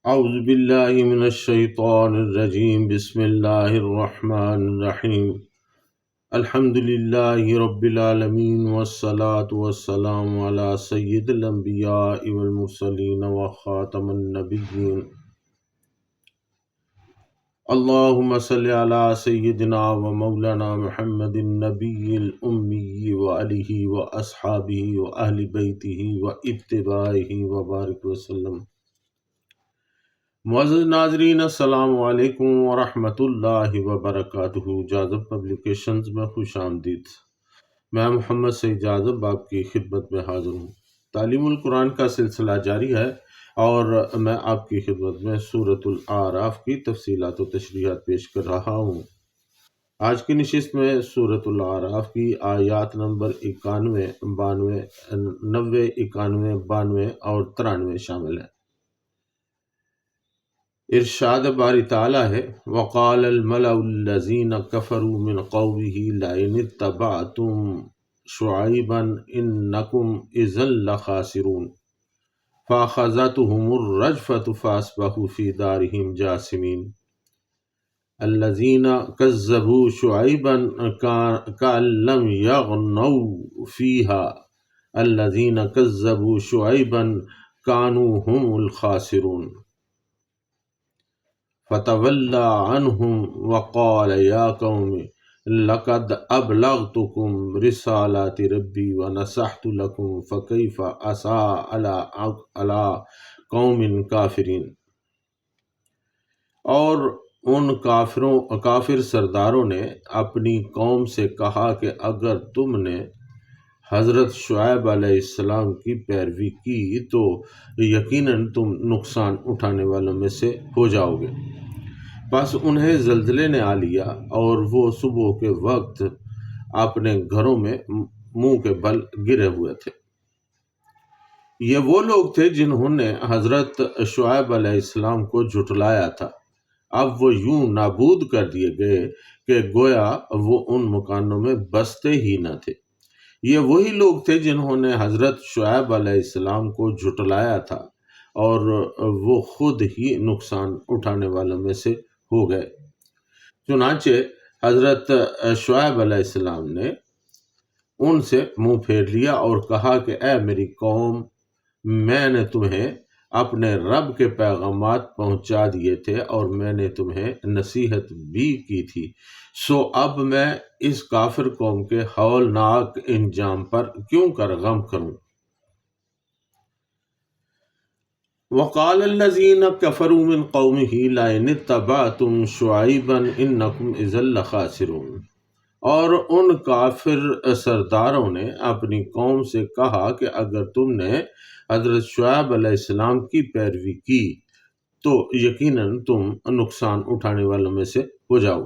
اعوذ باللہ من الشیطان الرجیم بسم اللہ الرحمن الرحیم الحمد للہ رب العالمین والصلاة والسلام علی سید الانبیاء والمرسلین وخاتم النبیین اللہم صلی علی سیدنا و مولانا محمد النبی الامی وآلہ واصحابہ واہل بیتہ واتباعہ وبارک وسلم۔ معزز ناظرین، السلام علیکم ورحمۃ اللہ وبرکاتہ۔ جاذب پبلیکیشنز میں خوش آمدید۔ میں محمد سعید جاذب آپ کی خدمت میں حاضر ہوں۔ تعلیم القرآن کا سلسلہ جاری ہے اور میں آپ کی خدمت میں سورۃ الاعراف کی تفصیلات و تشریحات پیش کر رہا ہوں۔ آج کی نشست میں سورۃ الاعراف کی آیات نمبر 91، 92، 90، 91، 92 اور 93 شامل ہیں۔ ارشاد باری تعالیٰ ہے، وَقَالَ الْمَلَأُ الَّذِينَ كَفَرُوا مِنْ قَوْمِهِ لَئِنِ اتَّبَعْتُمْ شُعَيْبًا إِنَّكُمْ إِذًا لَخَاسِرُونَ فَأَخَذَتْهُمُ الرَّجْفَةُ فَأَصْبَحُوا فِي دَارِهِمْ جَاثِمِينَ۔ الَّذِينَ كَذَّبُوا شُعَيْبًا كَأَن لَّمْ يَغْنَوْا فِيهَا الَّذِينَ كَذَّبُوا شُعَيْبًا كَانُوا هُمُ الْخَاسِرُونَ۔ فَتَوَلَّىٰ عَنْهُمْ وَقَالَ يَا قَوْمِ لَقَدْ أَبْلَغْتُكُمْ رِسَالَاتِ رَبِّي وَنَصَحْتُ لَكُمْ فَكَيْفَ أَسَىٰ عَلَىٰ قَوْمٍ كَافِرِينَ۔ اور ان کافر سرداروں نے اپنی قوم سے کہا کہ اگر تم نے حضرت شعیب علیہ السلام کی پیروی کی تو یقیناً تم نقصان اٹھانے والوں میں سے ہو جاؤ گے۔ بس انہیں زلزلے نے آ لیا اور وہ صبح کے وقت اپنے گھروں میں منہ کے بل گرے ہوئے تھے۔ یہ وہ لوگ تھے جنہوں نے حضرت شعیب علیہ السلام کو جھٹلایا تھا۔ اب وہ یوں نابود کر دیے گئے کہ گویا وہ ان مکانوں میں بستے ہی نہ تھے۔ یہ وہی لوگ تھے جنہوں نے حضرت شعیب علیہ السلام کو جھٹلایا تھا اور وہ خود ہی نقصان اٹھانے والوں میں سے ہو گئے۔ چنانچہ حضرت شعیب علیہ السلام نے ان سے منہ پھیر لیا اور کہا کہ اے میری قوم، میں نے تمہیں اپنے رب کے پیغامات پہنچا دیے تھے اور میں نے تمہیں نصیحت بھی کی تھی، سو اب میں اس کافر قوم کے ہولناک انجام پر کیوں کر غم کروں۔ وَقَالَ الَّذِينَ كَفَرُوا مِنْ قَوْمِهِ لَئِنِ اتَّبَعْتُمْ شُعَيْبًا إِنَّكُمْ إِذًا لَخَاسِرُونَ۔ اور ان کافر سرداروں نے اپنی قوم سے کہا کہ اگر تم نے حضرت شعیب علیہ السلام کی پیروی کی تو یقیناً تم نقصان اٹھانے والوں میں سے ہو جاؤ۔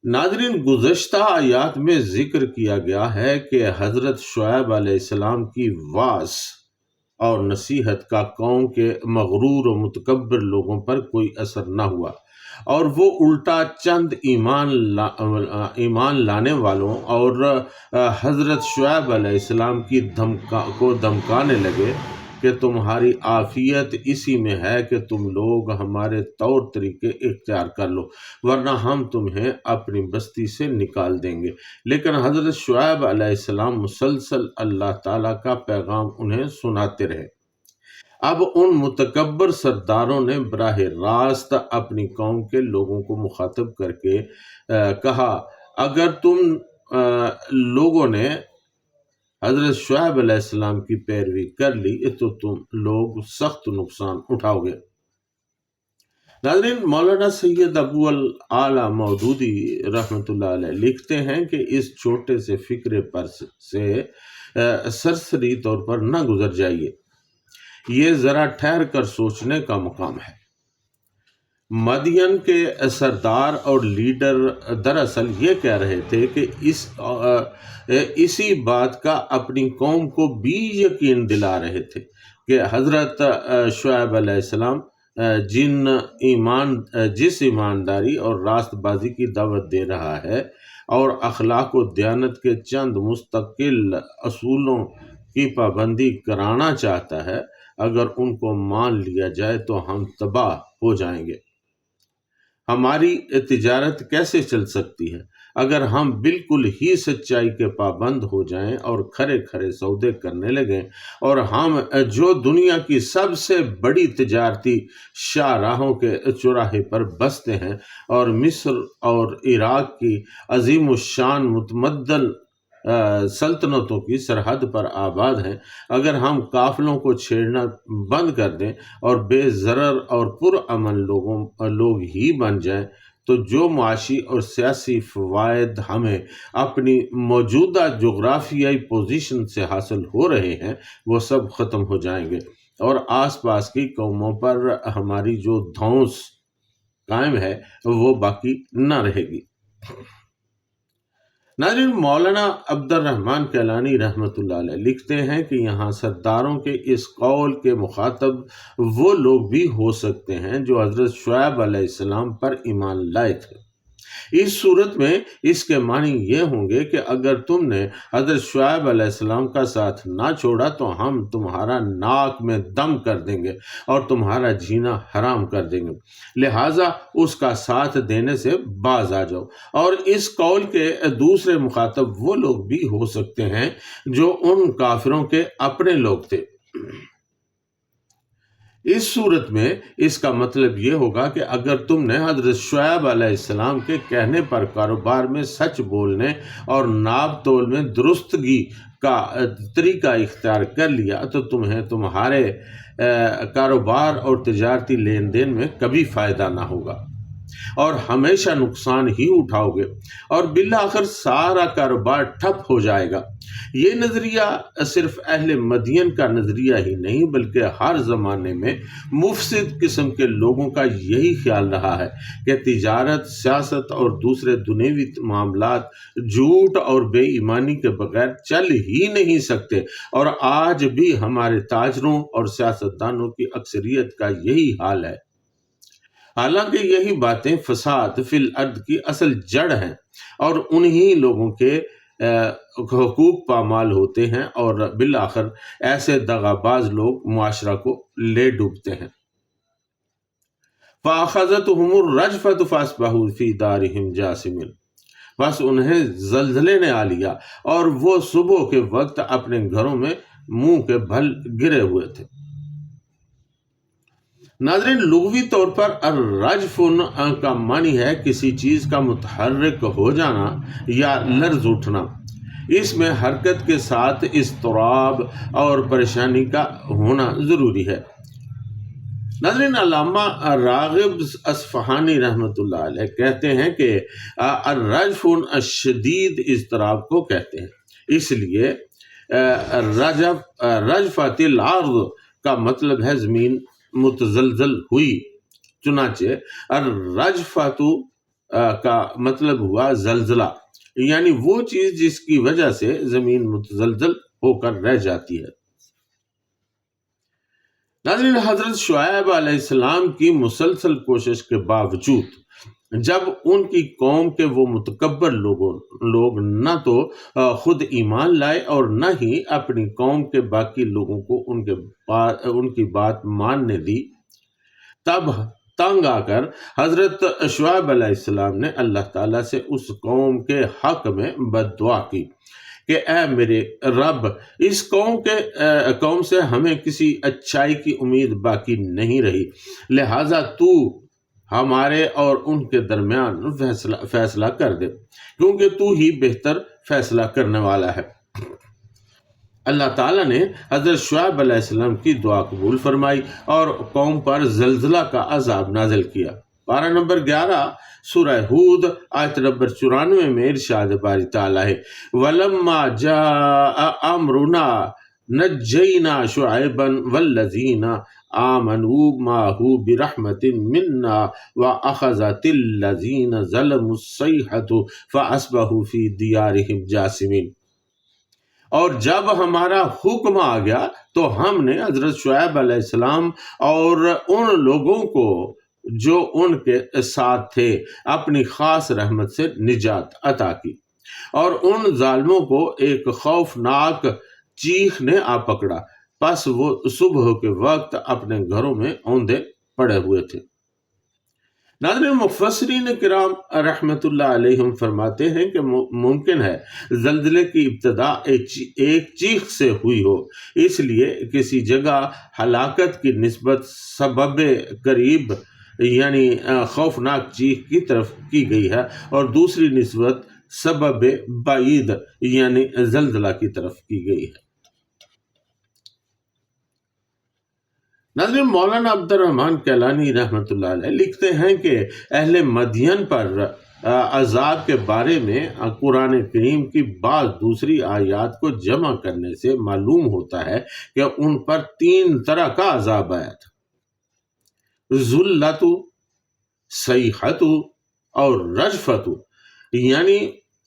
ناظرین، گزشتہ آیات میں ذکر کیا گیا ہے کہ حضرت شعیب علیہ السلام کی وعظ اور نصیحت کا قوم کے مغرور و متکبر لوگوں پر کوئی اثر نہ ہوا اور وہ الٹا چند ایمان لانے والوں اور حضرت شعیب علیہ السلام کی کو دھمکانے لگے کہ تمہاری عافیت اسی میں ہے کہ تم لوگ ہمارے طور طریقے اختیار کر لو، ورنہ ہم تمہیں اپنی بستی سے نکال دیں گے۔ لیکن حضرت شعیب علیہ السلام مسلسل اللہ تعالیٰ کا پیغام انہیں سناتے رہے۔ اب ان متکبر سرداروں نے براہ راست اپنی قوم کے لوگوں کو مخاطب کر کے کہا، اگر تم لوگوں نے حضرت شعیب علیہ السلام کی پیروی کر لی تو تم لوگ سخت نقصان اٹھاؤ گے۔ ناظرین، مولانا سید ابو الاعلیٰ مودودی رحمۃ اللہ علیہ لکھتے ہیں کہ اس چھوٹے سے فکرے پر سے سرسری طور پر نہ گزر جائیے، یہ ذرا ٹھہر کر سوچنے کا مقام ہے۔ مدین کے سردار اور لیڈر دراصل یہ کہہ رہے تھے کہ اسی بات کا اپنی قوم کو بھی یقین دلا رہے تھے کہ حضرت شعیب علیہ السلام جس ایمانداری اور راست بازی کی دعوت دے رہا ہے اور اخلاق و دیانت کے چند مستقل اصولوں کی پابندی کرانا چاہتا ہے، اگر ان کو مان لیا جائے تو ہم تباہ ہو جائیں گے۔ ہماری تجارت کیسے چل سکتی ہے اگر ہم بالکل ہی سچائی کے پابند ہو جائیں اور کھرے کھرے سودے کرنے لگیں، اور ہم جو دنیا کی سب سے بڑی تجارتی شاہراہوں کے چوراہے پر بستے ہیں اور مصر اور عراق کی عظیم الشان متمدن سلطنتوں کی سرحد پر آباد ہیں، اگر ہم قافلوں کو چھیڑنا بند کر دیں اور بے ضرر اور پرامن لوگ ہی بن جائیں، تو جو معاشی اور سیاسی فوائد ہمیں اپنی موجودہ جغرافیائی پوزیشن سے حاصل ہو رہے ہیں وہ سب ختم ہو جائیں گے، اور آس پاس کی قوموں پر ہماری جو دھونس قائم ہے وہ باقی نہ رہے گی۔ ناظرین، مولانا عبد الرحمن کیلانی رحمۃ اللہ علیہ لکھتے ہیں کہ یہاں سرداروں کے اس قول کے مخاطب وہ لوگ بھی ہو سکتے ہیں جو حضرت شعیب علیہ السلام پر ایمان لائے تھے۔ اس صورت میں اس کے معنی یہ ہوں گے کہ اگر تم نے حضرت شعیب علیہ السلام کا ساتھ نہ چھوڑا تو ہم تمہارا ناک میں دم کر دیں گے اور تمہارا جینا حرام کر دیں گے، لہٰذا اس کا ساتھ دینے سے باز آ جاؤ۔ اور اس قول کے دوسرے مخاطب وہ لوگ بھی ہو سکتے ہیں جو ان کافروں کے اپنے لوگ تھے۔ اس صورت میں اس کا مطلب یہ ہوگا کہ اگر تم نے حضرت شعیب علیہ السلام کے کہنے پر کاروبار میں سچ بولنے اور ناپ تول میں درستگی کا طریقہ اختیار کر لیا تو تمہیں تمہارے کاروبار اور تجارتی لین دین میں کبھی فائدہ نہ ہوگا اور ہمیشہ نقصان ہی اٹھاؤ گے، اور بالآخر سارا کاروبار ٹھپ ہو جائے گا۔ یہ نظریہ صرف اہل مدین کا نظریہ ہی نہیں بلکہ ہر زمانے میں مفسد قسم کے لوگوں کا یہی خیال رہا ہے کہ تجارت، سیاست اور دوسرے دنیوی معاملات جھوٹ اور بے ایمانی کے بغیر چل ہی نہیں سکتے، اور آج بھی ہمارے تاجروں اور سیاستدانوں کی اکثریت کا یہی حال ہے۔ حالانکہ یہی باتیں فساد فی الارض کی اصل جڑ ہیں، اور انہی لوگوں کے حقوق پامال ہوتے ہیں، اور بالآخر ایسے دغاباز لوگ معاشرہ کو لے ڈوبتے ہیں۔ فَأَخَذَتْهُمُ الرَّجْفَةُ فَأَصْبَحُوا فِي دَارِهِمْ جَاثِمِينَ، بس انہیں زلزلے نے آ لیا اور وہ صبح کے وقت اپنے گھروں میں منہ کے بھل گرے ہوئے تھے۔ ناظرین، لغوی طور پر الرجف کا معنی ہے کسی چیز کا متحرک ہو جانا یا لرز اٹھنا۔ اس میں حرکت کے ساتھ اضطراب اور پریشانی کا ہونا ضروری ہے۔ ناظرین، علامہ راغب اصفہانی رحمۃ اللہ علیہ کہتے ہیں کہ الرجف شدید اضطراب کو کہتے ہیں، اس لیے رجفت الارض کا مطلب ہے زمین متزلزل ہوئی، چنانچہ الرجفۃ کا مطلب ہوا زلزلہ، یعنی وہ چیز جس کی وجہ سے زمین متزلزل ہو کر رہ جاتی ہے۔ ناظرین، حضرت شعیب علیہ السلام کی مسلسل کوشش کے باوجود جب ان کی قوم کے وہ متکبر لوگ نہ تو خود ایمان لائے اور نہ ہی اپنی قوم کے باقی لوگوں کو ان کی بات ماننے دی، تب تنگ آ کر حضرت شعیب علیہ السلام نے اللہ تعالیٰ سے اس قوم کے حق میں بد دعا کی کہ اے میرے رب، اس قوم سے ہمیں کسی اچھائی کی امید باقی نہیں رہی، لہٰذا تو ہمارے اور ان کے درمیان فیصلہ کر دے، کیونکہ تو ہی بہتر فیصلہ کرنے والا ہے۔ اللہ تعالیٰ نے حضرت شعیب علیہ السلام کی دعا قبول فرمائی اور قوم پر زلزلہ کا عذاب نازل کیا۔ پارہ نمبر 11 سورہ ہود آیت نمبر 94 میں ارشاد باری تعالیٰ ہے، وَلَمَّا جَاءَ أَمْرُنَا نَجَّيْنَا شُعَيْبًا وَالَّذِينَ آمَنُوا مَعَهُ بِرَحْمَةٍ مِنَّا وَأَخَذَتِ الَّذِينَ ظَلَمُوا الصَّيْحَةُ فَأَصْبَحُوا فِي دِيَارِهِمْ جَاثِمِينَ۔ اور جب ہمارا حکم آ گیا تو ہم نے حضرت شعیب علیہ السلام اور ان لوگوں کو جو ان کے ساتھ تھے اپنی خاص رحمت سے نجات عطا کی، اور ان ظالموں کو ایک خوفناک چیخ نے آ پکڑا پس وہ صبح کے وقت اپنے گھروں میں اوندے پڑے ہوئے تھے۔ ناظرین، مفسرین کرام رحمت اللہ علیہم فرماتے ہیں کہ ممکن ہے زلزلے کی ابتدا ایک چیخ سے ہوئی ہو، اس لیے کسی جگہ ہلاکت کی نسبت سبب قریب یعنی خوفناک چیخ کی طرف کی گئی ہے، اور دوسری نسبت سبب بعید یعنی زلزلہ کی طرف کی گئی ہے۔ ناظرین، مولانا عبد الرحمن کیلانی رحمۃ اللہ علیہ لکھتے ہیں کہ اہل مدین پر عذاب کے بارے میں قرآن کریم کی بعض دوسری آیات کو جمع کرنے سے معلوم ہوتا ہے کہ ان پر 3 طرح کا عذاب آیا تھا: ذلت، صیحت اور رجفت، یعنی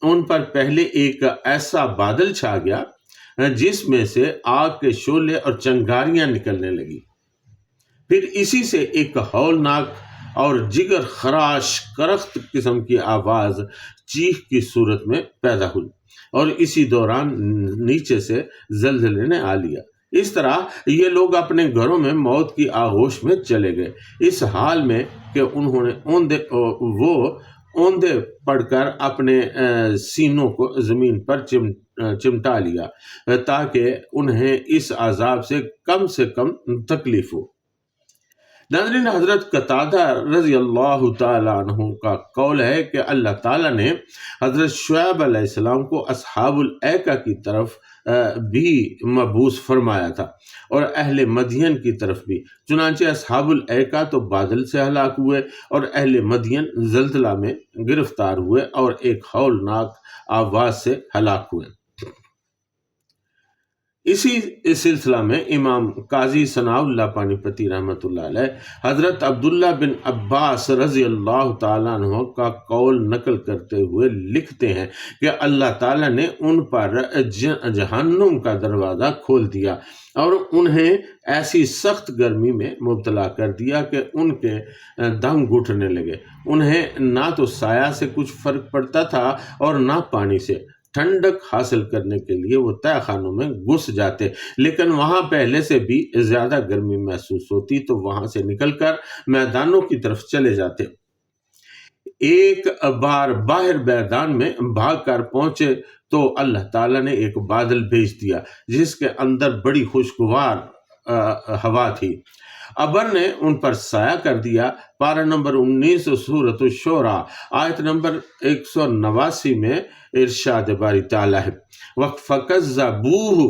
ان پر پہلے ایک ایسا بادل چھا گیا جس میں سے آگ کے شعلے اور چنگاریاں نکلنے لگی، پھر اسی سے ایک ہولناک اور جگر خراش کرخت قسم کی آواز چیخ کی صورت میں پیدا ہوئی، اور اسی دوران نیچے سے زلزلے نے آ لیا۔ اس طرح یہ لوگ اپنے گھروں میں موت کی آغوش میں چلے گئے، اس حال میں کہ انہوں نے اوندے پڑ کر اپنے سینوں کو زمین پر چمٹا لیا تاکہ انہیں اس عذاب سے کم تکلیف ہو۔ ناظرین، حضرت قتادہ رضی اللہ تعالیٰ عنہ کا قول ہے کہ اللہ تعالیٰ نے حضرت شعیب علیہ السلام کو اصحاب الایکہ کی طرف بھی مبعوث فرمایا تھا اور اہل مدین کی طرف بھی، چنانچہ اصحاب الایکہ تو بادل سے ہلاک ہوئے اور اہل مدین زلزلہ میں گرفتار ہوئے اور ایک ہولناک آواز سے ہلاک ہوئے۔ اسی سلسلہ میں امام قاضی ثناء اللہ پانی پتی رحمۃ اللہ علیہ حضرت عبداللہ بن عباس رضی اللہ تعالیٰ عنہ کا قول نقل کرتے ہوئے لکھتے ہیں کہ اللہ تعالیٰ نے ان پر جہنم کا دروازہ کھول دیا اور انہیں ایسی سخت گرمی میں مبتلا کر دیا کہ ان کے دم گھٹنے لگے۔ انہیں نہ تو سایہ سے کچھ فرق پڑتا تھا اور نہ پانی سے۔ ٹھنڈک حاصل کرنے کے لیے وہ تہہ خانوں میں گھس جاتے، لیکن وہاں پہلے سے بھی زیادہ گرمی محسوس ہوتی تو وہاں سے نکل کر میدانوں کی طرف چلے جاتے۔ ایک بار باہر میدان میں بھاگ کر پہنچے تو اللہ تعالیٰ نے ایک بادل بھیج دیا جس کے اندر بڑی خوشگوار ہوا تھی۔ ابر نے ان پر سایہ کر دیا۔ پارہ نمبر 19 سورۃ الشعراء آیت نمبر 189 میں ارشاد باری تعالیٰ ہے: فَكَذَّبُوهُ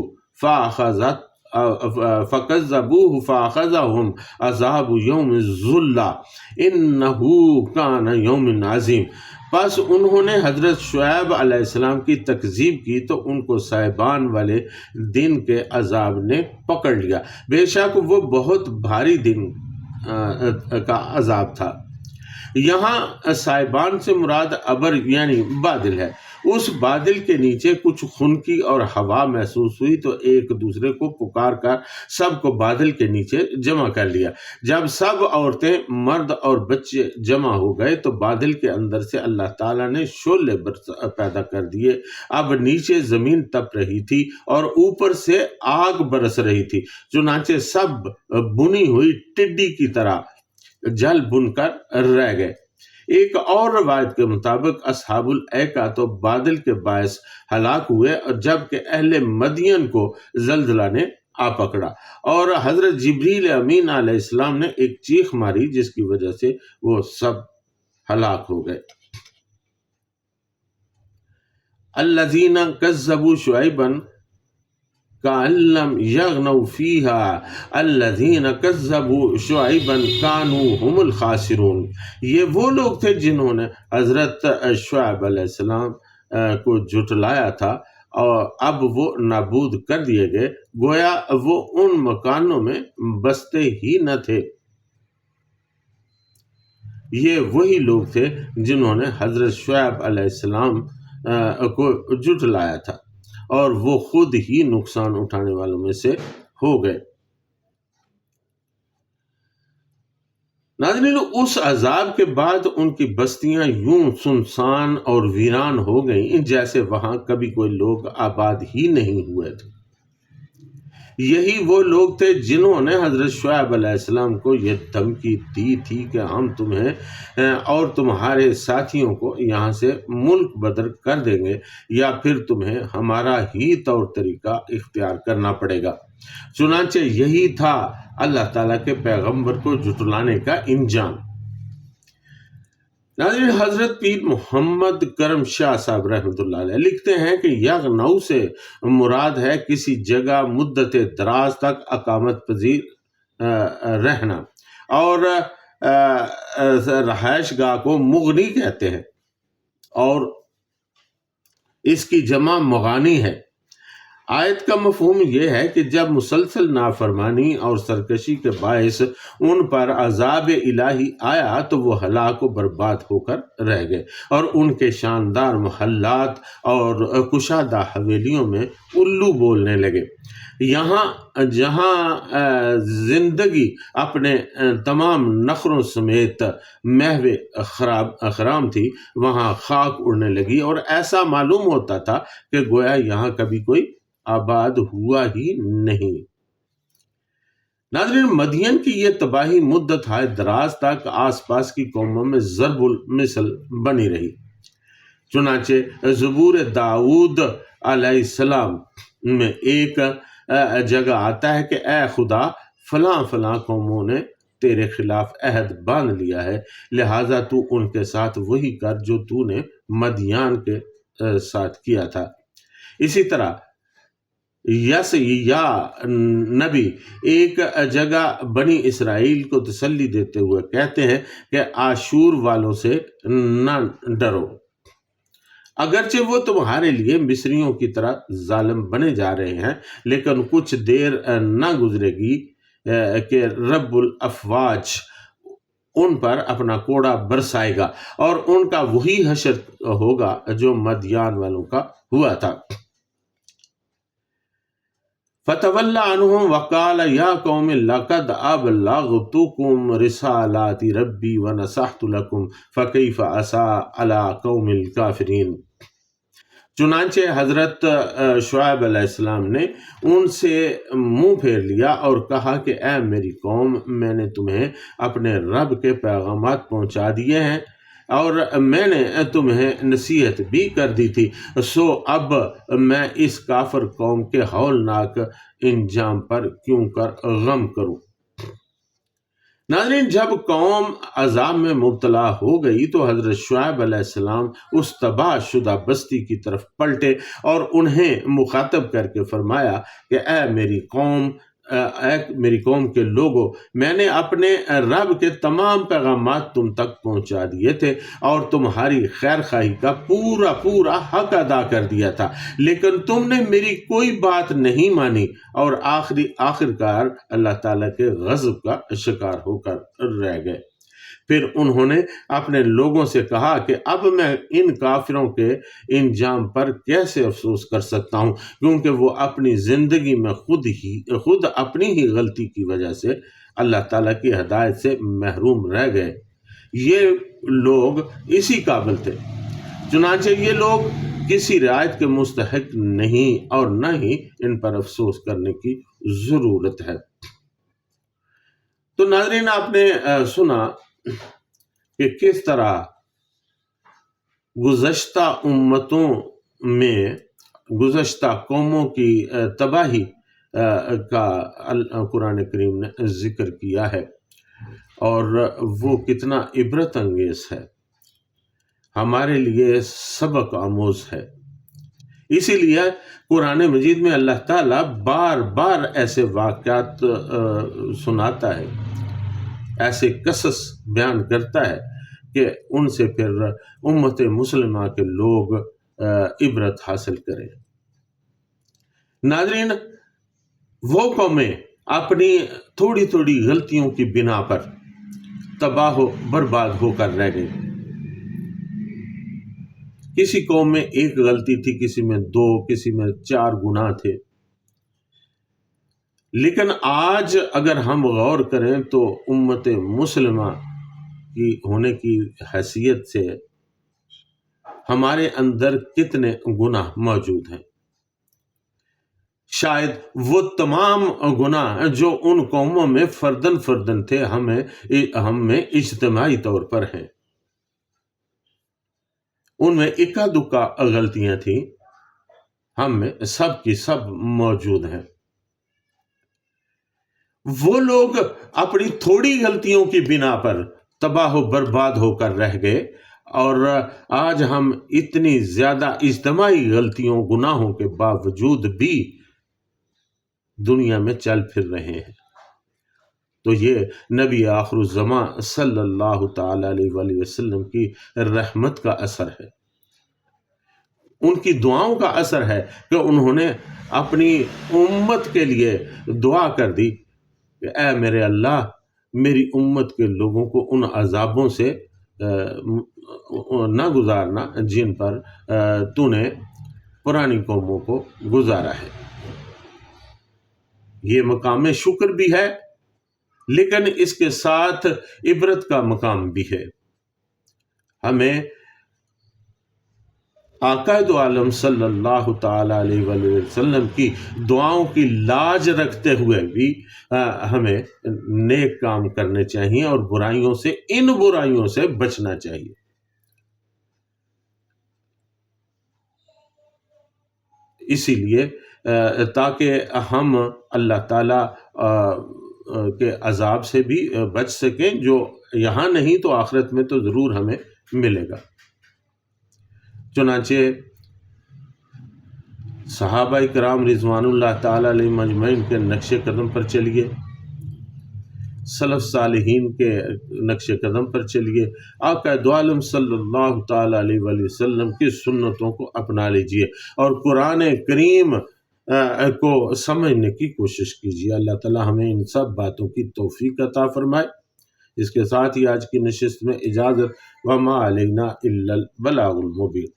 فَأَخَذَهُمْ عَذَابُ يَوْمِ الظُّلَّةِ إِنَّهُ كَانَ يَوْمٌ عَظِيمٌ۔ پس انہوں نے حضرت شعیب علیہ السلام کی تکذیب کی تو ان کو سائبان والے دن کے عذاب نے پکڑ لیا، بے شک وہ بہت بھاری دن کا عذاب تھا۔ یہاں سائبان سے مراد ابر یعنی بادل ہے۔ اس بادل کے نیچے کچھ خنکی اور ہوا محسوس ہوئی تو ایک دوسرے کو پکار کر سب کو بادل کے نیچے جمع کر لیا۔ جب سب عورتیں، مرد اور بچے جمع ہو گئے تو بادل کے اندر سے اللہ تعالیٰ نے شعلے پیدا کر دیے۔ اب نیچے زمین تپ رہی تھی اور اوپر سے آگ برس رہی تھی، چنانچہ سب بنی ہوئی ٹڈی کی طرح جل بن کر رہ گئے۔ ایک اور روایت کے مطابق اصحاب الایکہ تو بادل کے باعث ہلاک ہوئے، جبکہ اہل مدین کو زلزلہ نے آ پکڑا اور حضرت جبریل امین علیہ السلام نے ایک چیخ ماری جس کی وجہ سے وہ سب ہلاک ہو گئے۔ الذین کذبوا شعیبا کأن لم یغنوا فیہا الذین کذبوا شعیبا کانوا هم الخاسرون۔ یہ وہ لوگ تھے جنہوں نے حضرت شعیب علیہ السلام کو جھٹلایا تھا اور اب وہ نابود کر دیے گئے، گویا وہ ان مکانوں میں بستے ہی نہ تھے۔ یہ وہی لوگ تھے جنہوں نے حضرت شعیب علیہ السلام کو جھٹلایا تھا اور وہ خود ہی نقصان اٹھانے والوں میں سے ہو گئے۔ ناظرین، اس عذاب کے بعد ان کی بستیاں یوں سنسان اور ویران ہو گئیں جیسے وہاں کبھی کوئی لوگ آباد ہی نہیں ہوئے تھے۔ یہی وہ لوگ تھے جنہوں نے حضرت شعیب علیہ السلام کو یہ دھمکی دی تھی کہ ہم تمہیں اور تمہارے ساتھیوں کو یہاں سے ملک بدر کر دیں گے، یا پھر تمہیں ہمارا ہی طور طریقہ اختیار کرنا پڑے گا۔ چنانچہ یہی تھا اللہ تعالیٰ کے پیغمبر کو جھٹلانے کا انجام۔ ناظرین، حضرت پیر محمد کرم شاہ صاحب رحمۃ اللہ علیہ لکھتے ہیں کہ یغنو سے مراد ہے کسی جگہ مدت دراز تک اقامت پذیر رہنا، اور رہائش گاہ کو مغنی کہتے ہیں، اور اس کی جمع مغانی ہے۔ آیت کا مفہوم یہ ہے کہ جب مسلسل نافرمانی اور سرکشی کے باعث ان پر عذاب الہی آیا تو وہ ہلاک و برباد ہو کر رہ گئے، اور ان کے شاندار محلات اور کشادہ حویلیوں میں الو بولنے لگے۔ یہاں جہاں زندگی اپنے تمام نخروں سمیت محو خرام تھی، وہاں خاک اڑنے لگی، اور ایسا معلوم ہوتا تھا کہ گویا یہاں کبھی کوئی آباد ہوا ہی نہیں۔ ناظرین، مدین کی یہ تباہی مدت ہائے دراز تک آس پاس کی قوموں میں ضرب المثل بنی رہی۔ چنانچہ زبور داؤد علیہ السلام میں ایک جگہ آتا ہے کہ اے خدا، فلاں فلاں قوموں نے تیرے خلاف عہد باندھ لیا ہے، لہٰذا تو ان کے ساتھ وہی کر جو تو نے مدیان کے ساتھ کیا تھا۔ اسی طرح یا نبی ایک جگہ بنی اسرائیل کو تسلی دیتے ہوئے کہتے ہیں کہ آشور والوں سے نہ ڈرو، اگرچہ وہ تمہارے لیے مصریوں کی طرح ظالم بنے جا رہے ہیں، لیکن کچھ دیر نہ گزرے گی کہ رب الافواج ان پر اپنا کوڑا برسائے گا، اور ان کا وہی حشر ہوگا جو مدیان والوں کا ہوا تھا۔ فَتَوَلَّى عَنْهُمْ وَقَالَ يَا قَوْمِ لَقَدْ أَبْلَغْتُكُمْ رِسَالَاتِ رَبِّي وَنَصَحْتُ لَكُمْ فَكَيْفَ أَسَىٰ عَلَىٰ قَوْمِ الْكَافِرِينَ۔ چنانچہ حضرت شعیب علیہ السلام نے ان سے منہ پھیر لیا اور کہا کہ اے میری قوم، میں نے تمہیں اپنے رب کے پیغامات پہنچا دیے ہیں، اور میں نے تمہیں نصیحت بھی کر دی تھی، سو اب میں اس کافر قوم کے ہولناک انجام پر کیوں کر غم کروں۔ ناظرین، جب قوم عذاب میں مبتلا ہو گئی تو حضرت شعیب علیہ السلام اس تباہ شدہ بستی کی طرف پلٹے اور انہیں مخاطب کر کے فرمایا کہ اے میری قوم کے لوگو، میں نے اپنے رب کے تمام پیغامات تم تک پہنچا دیے تھے اور تمہاری خیر خواہی کا پورا پورا حق ادا کر دیا تھا، لیکن تم نے میری کوئی بات نہیں مانی، اور آخرکار اللہ تعالیٰ کے غضب کا شکار ہو کر رہ گئے۔ پھر انہوں نے اپنے لوگوں سے کہا کہ اب میں ان کافروں کے انجام پر کیسے افسوس کر سکتا ہوں، کیونکہ وہ اپنی زندگی میں خود اپنی ہی غلطی کی وجہ سے اللہ تعالیٰ کی ہدایت سے محروم رہ گئے۔ یہ لوگ اسی قابل تھے، چنانچہ یہ لوگ کسی رعایت کے مستحق نہیں، اور نہ ہی ان پر افسوس کرنے کی ضرورت ہے۔ تو ناظرین، آپ نے سنا کہ کس طرح گزشتہ امتوں میں گزشتہ قوموں کی تباہی کا قرآن کریم نے ذکر کیا ہے، اور وہ کتنا عبرت انگیز ہے، ہمارے لیے سبق آموز ہے۔ اسی لیے قرآن مجید میں اللہ تعالیٰ بار بار ایسے واقعات سناتا ہے، ایسے قصص بیان کرتا ہے کہ ان سے پھر امت مسلمہ کے لوگ عبرت حاصل کریں۔ ناظرین، وہ قومیں اپنی تھوڑی تھوڑی غلطیوں کی بنا پر تباہ و برباد ہو کر رہ گئی۔ کسی قوم میں ایک غلطی تھی، کسی میں 2، کسی میں 4 گناہ تھے، لیکن آج اگر ہم غور کریں تو امت مسلمہ کی ہونے کی حیثیت سے ہمارے اندر کتنے گناہ موجود ہیں۔ شاید وہ تمام گناہ جو ان قوموں میں فردن فردن تھے ہم میں اجتماعی طور پر ہیں. ان میں اکا دکا غلطیاں تھیں، ہم میں سب کی سب موجود ہیں. وہ لوگ اپنی تھوڑی غلطیوں کی بنا پر تباہ و برباد ہو کر رہ گئے، اور آج ہم اتنی زیادہ اجتماعی غلطیوں گناہوں کے باوجود بھی دنیا میں چل پھر رہے ہیں. تو یہ نبی آخر الزمان صلی اللہ تعالی علیہ وآلہ وسلم کی رحمت کا اثر ہے، ان کی دعاؤں کا اثر ہے کہ انہوں نے اپنی امت کے لیے دعا کر دی کہ اے میرے اللہ، میری امت کے لوگوں کو ان عذابوں سے نہ گزارنا جن پر تو نے پرانی قوموں کو گزارا ہے. یہ مقام شکر بھی ہے، لیکن اس کے ساتھ عبرت کا مقام بھی ہے. ہمیں آقا دو عالم صلی اللہ تعالی علیہ وآلہ وسلم کی دعاؤں کی لاج رکھتے ہوئے بھی ہمیں نیک کام کرنے چاہیے اور ان برائیوں سے بچنا چاہیے. اسی لیے تاکہ ہم اللہ تعالی کے عذاب سے بھی بچ سکیں، جو یہاں نہیں تو آخرت میں تو ضرور ہمیں ملے گا. چنانچہ صحابہ کرام رضوان اللہ تعالی علیہ مجمعین کے نقش قدم پر چلیے، سلف صالحین کے نقش قدم پر چلیے، آقا دو عالم صلی اللہ تعالی علیہ وآلہ وسلم کی سنتوں کو اپنا لیجیے اور قرآن کریم کو سمجھنے کی کوشش کیجیے. اللہ تعالی ہمیں ان سب باتوں کی توفیق عطا فرمائے. اس کے ساتھ ہی آج کی نشست میں اجازت. وما علینا الا البلاغ المبین.